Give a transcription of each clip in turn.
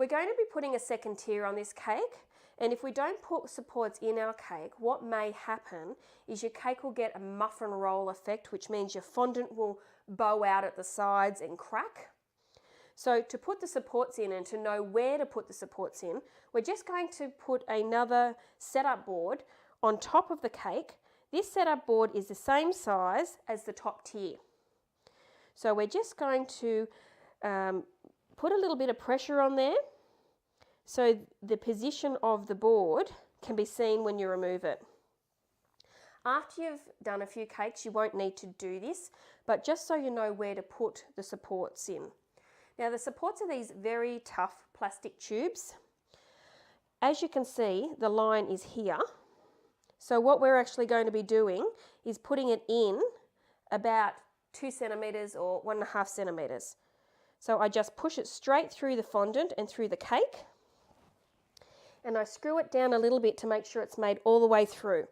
We're going to be putting a second tier on this cake, and if we don't put supports in our cake, what may happen is your cake will get a muffin roll effect, which means your fondant will bow out at the sides and crack. So to put the supports in and to know where to put the supports in, we're just going to put another setup board on top of the cake. This setup board is the same size as the top tier. So we're just going to put a little bit of pressure on there so the position of the board can be seen when you remove it. After you've done a few cakes, you won't need to do this, but just so you know where to put the supports in. Now the supports are these very tough plastic tubes. As you can see, the line is here. So what we're actually going to be doing is putting it in about 2 centimeters or 1.5 centimeters. So I just push it straight through the fondant and through the cake, and I screw it down a little bit to make sure it's made all the way through.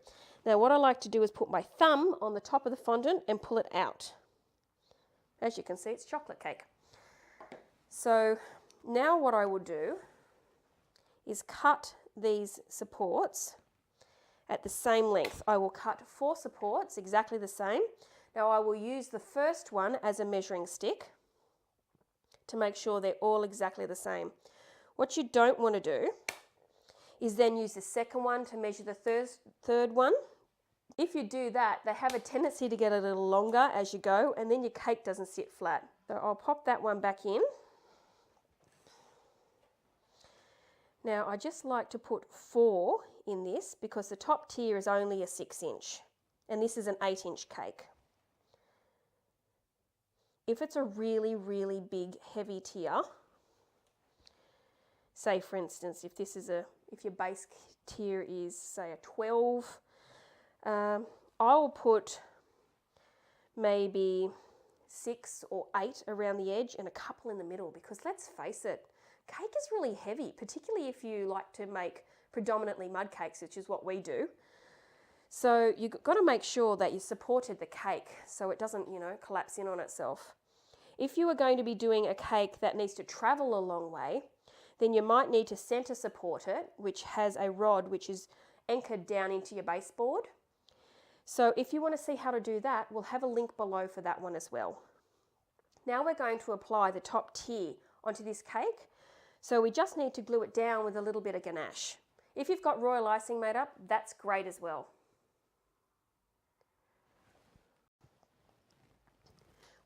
Now what I like to do is put my thumb on the top of the fondant and pull it out. As you can see, it's chocolate cake. So now what I will do is cut these supports at the same length. I will cut 4 supports exactly the same. Now I will use the first one as a measuring stick to make sure they're all exactly the same. What you don't want to do is then use the second one to measure the third one. If you do that, they have a tendency to get a little longer as you go, and then your cake doesn't sit flat. So I'll pop that one back in. Now I just like to put 4 in this because the top tier is only a 6-inch and this is an 8-inch cake. If it's a really, really big, heavy tier, say for instance, if your base tier is say a 12, I'll put maybe 6 or 8 around the edge and a couple in the middle, because let's face it, cake is really heavy, particularly if you like to make predominantly mud cakes, which is what we do. So you've got to make sure that you supported the cake so it doesn't, collapse in on itself. If you are going to be doing a cake that needs to travel a long way, then you might need to center support it, which has a rod which is anchored down into your baseboard. So if you want to see how to do that, we'll have a link below for that one as well. Now we're going to apply the top tier onto this cake. So we just need to glue it down with a little bit of ganache. If you've got royal icing made up, that's great as well.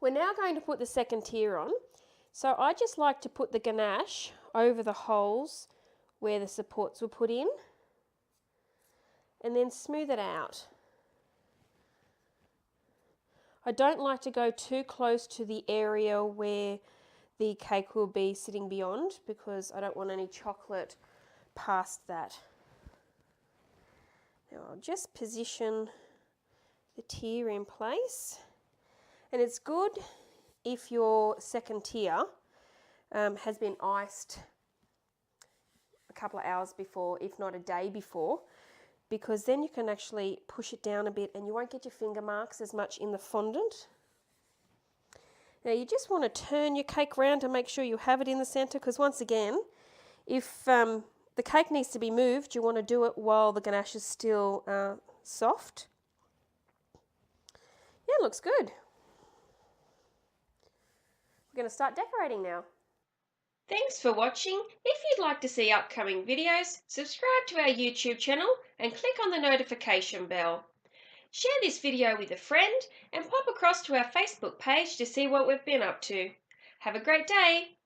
We're now going to put the second tier on. So I just like to put the ganache over the holes where the supports were put in and then smooth it out. I don't like to go too close to the area where the cake will be sitting beyond because I don't want any chocolate past that. Now I'll just position the tier in place, and it's good if your second tier has been iced a couple of hours before, if not a day before, because then you can actually push it down a bit and you won't get your finger marks as much in the fondant. Now you just want to turn your cake round to make sure you have it in the centre, because once again, if the cake needs to be moved, you want to do it while the ganache is still soft. Yeah, it looks good. We're going to start decorating now. Thanks for watching. If you'd like to see upcoming videos, subscribe to our YouTube channel and click on the notification bell. Share this video with a friend and pop across to our Facebook page to see what we've been up to. Have a great day.